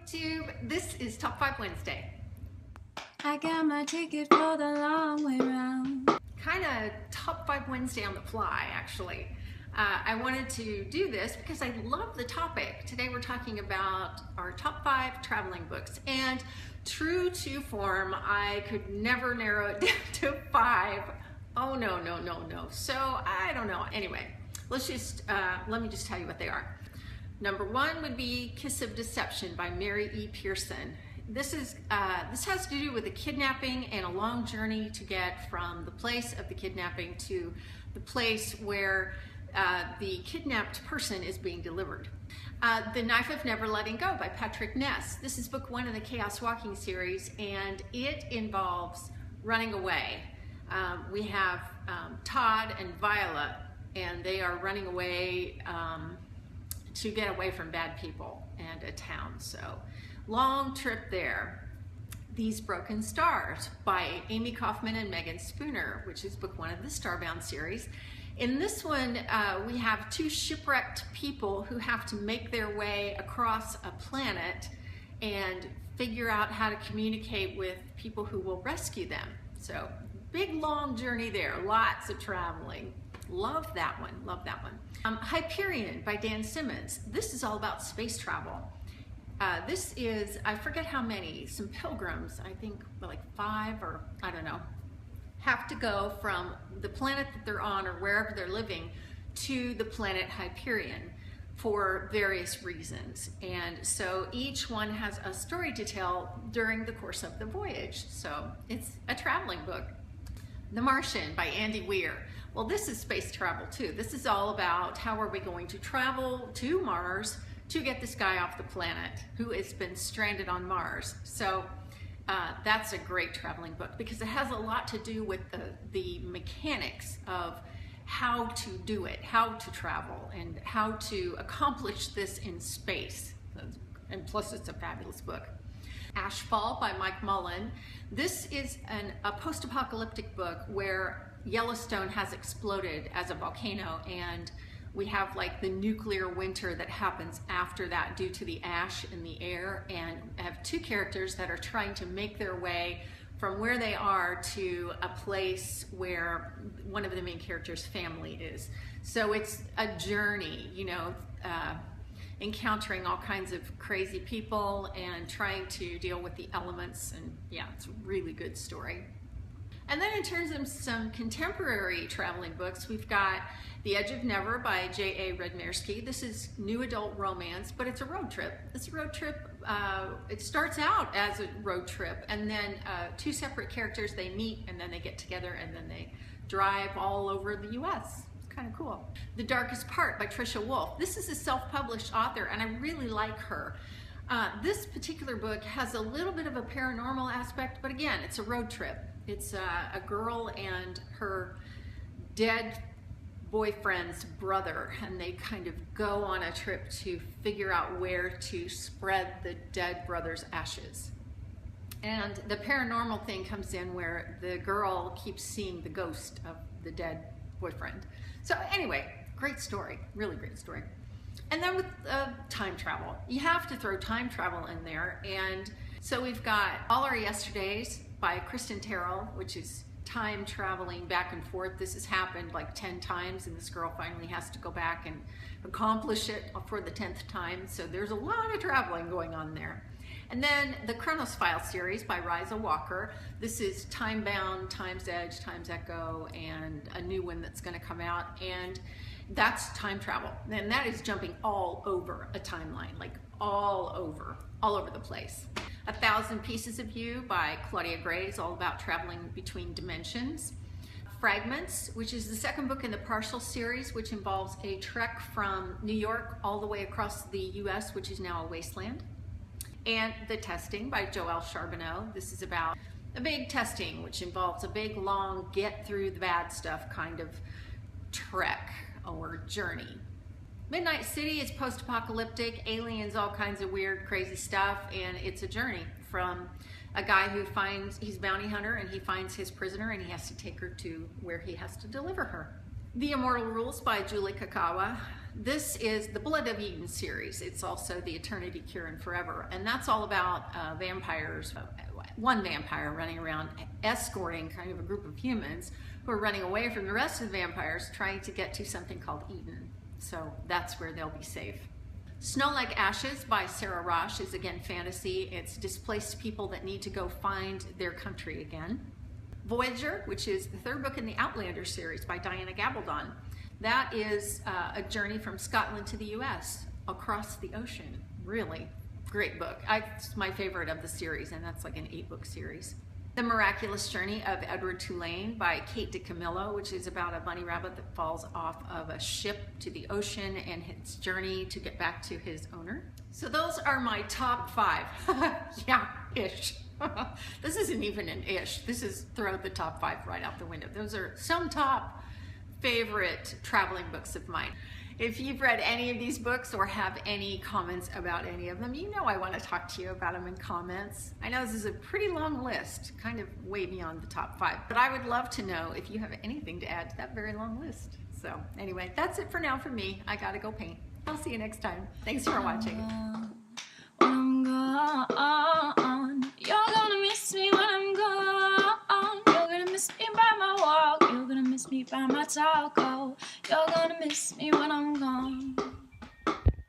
YouTube. This is Top 5 Wednesday. I got my ticket for the long way round. Kind of Top 5 Wednesday on the fly, actually. I wanted to do this because I love the topic. Today we're talking about our top 5 traveling books, and true to form, I could never narrow it down to 5. Oh no. So I don't know. Anyway, let me just tell you what they are. Number 1 would be Kiss of Deception by Mary E. Pearson. This has to do with a kidnapping and a long journey to get from the place of the kidnapping to the place where the kidnapped person is being delivered. The Knife of Never Letting Go by Patrick Ness. This is book 1 in the Chaos Walking series, and it involves running away. We have Todd and Violet, and they are running away to get away from bad people and a town. So long trip there. These Broken Stars by Amie Kaufman and Meagan Spooner, which is book 1 of the Starbound series. In this one, we have 2 shipwrecked people who have to make their way across a planet and figure out how to communicate with people who will rescue them. So big long journey there, lots of traveling. Love that one, love that one. Hyperion by Dan Simmons. This is all about space travel. This is, I forget how many, some pilgrims, I think like 5 or I don't know, have to go from the planet that they're on or wherever they're living to the planet Hyperion for various reasons. And so each one has a story to tell during the course of the voyage. So it's a traveling book. The Martian by Andy Weir. Well, this is space travel too. This is all about how are we going to travel to Mars to get this guy off the planet who has been stranded on Mars. So that's a great traveling book because it has a lot to do with the mechanics of how to do it, how to travel, and how to accomplish this in space. And plus it's a fabulous book. Ashfall by Mike Mullins. This is a post-apocalyptic book where Yellowstone has exploded as a volcano, and we have like the nuclear winter that happens after that due to the ash in the air, and have 2 characters that are trying to make their way from where they are to a place where one of the main characters' family is. So it's a journey, you know, encountering all kinds of crazy people and trying to deal with the elements, and yeah, it's a really good story. And then in terms of some contemporary traveling books, we've got The Edge of Never by J.A. Redmerski. This is new adult romance, but it's a road trip. It's a road trip. It starts out as a road trip, and then 2 separate characters, they meet, and then they get together, and then they drive all over the U.S. It's kind of cool. The Darkest Part by Trisha Wolfe. This is a self-published author, and I really like her. This particular book has a little bit of a paranormal aspect, but again, it's a road trip. It's a girl and her dead boyfriend's brother, and they kind of go on a trip to figure out where to spread the dead brother's ashes. And the paranormal thing comes in where the girl keeps seeing the ghost of the dead boyfriend. So anyway, great story, really great story. And then with time travel, you have to throw time travel in there. And so we've got All Our Yesterdays by Kristen Terrell, which is time traveling back and forth. This has happened like 10 times, and this girl finally has to go back and accomplish it for the 10th time. So there's a lot of traveling going on there. And then the Chronos File series by Riza Walker. This is Time-Bound, Time's Edge, Time's Echo, and a new one that's going to come out. And that's time travel. And that is jumping all over a timeline, like all over the place. 1,000 Pieces of You by Claudia Gray is all about traveling between dimensions. Fragments, which is the 2nd book in the Partial series, which involves a trek from New York all the way across the US, which is now a wasteland. And The Testing by Joelle Charbonneau. This is about a big testing, which involves a big, long, get through the bad stuff kind of trek or journey. Midnight City is post-apocalyptic, aliens, all kinds of weird, crazy stuff, and it's a journey from a guy who he's a bounty hunter, and he finds his prisoner, and he has to take her to where he has to deliver her. The Immortal Rules by Julie Kakawa. This is the Blood of Eden series. It's also the Eternity, Cure, and Forever. And that's all about vampires, one vampire running around escorting kind of a group of humans who are running away from the rest of the vampires, trying to get to something called Eden. So that's where they'll be safe. Snow Like Ashes by Sarah Rosh is again fantasy. It's displaced people that need to go find their country again. Voyager, which is the third book in the Outlander series by Diana Gabaldon. That is a journey from Scotland to the US, across the ocean. Really great book. It's my favorite of the series, and that's like an 8-book series. The Miraculous Journey of Edward Tulane by Kate DiCamillo, which is about a bunny rabbit that falls off of a ship to the ocean and its journey to get back to his owner. So those are my top 5. Yeah, ish. This isn't even an ish. This is throw the top 5 right out the window. Those are some top favorite traveling books of mine. If you've read any of these books or have any comments about any of them, you know I want to talk to you about them in comments. I know this is a pretty long list, kind of way beyond the top 5, but I would love to know if you have anything to add to that very long list. So anyway, that's it for now for me. I gotta go paint. I'll see you next time. Thanks for watching. When I'm gone, you're gonna miss me when I'm gone. You're gonna miss me by my walk. You're gonna miss me by my talk. Oh, you're gonna miss me when I'm gone.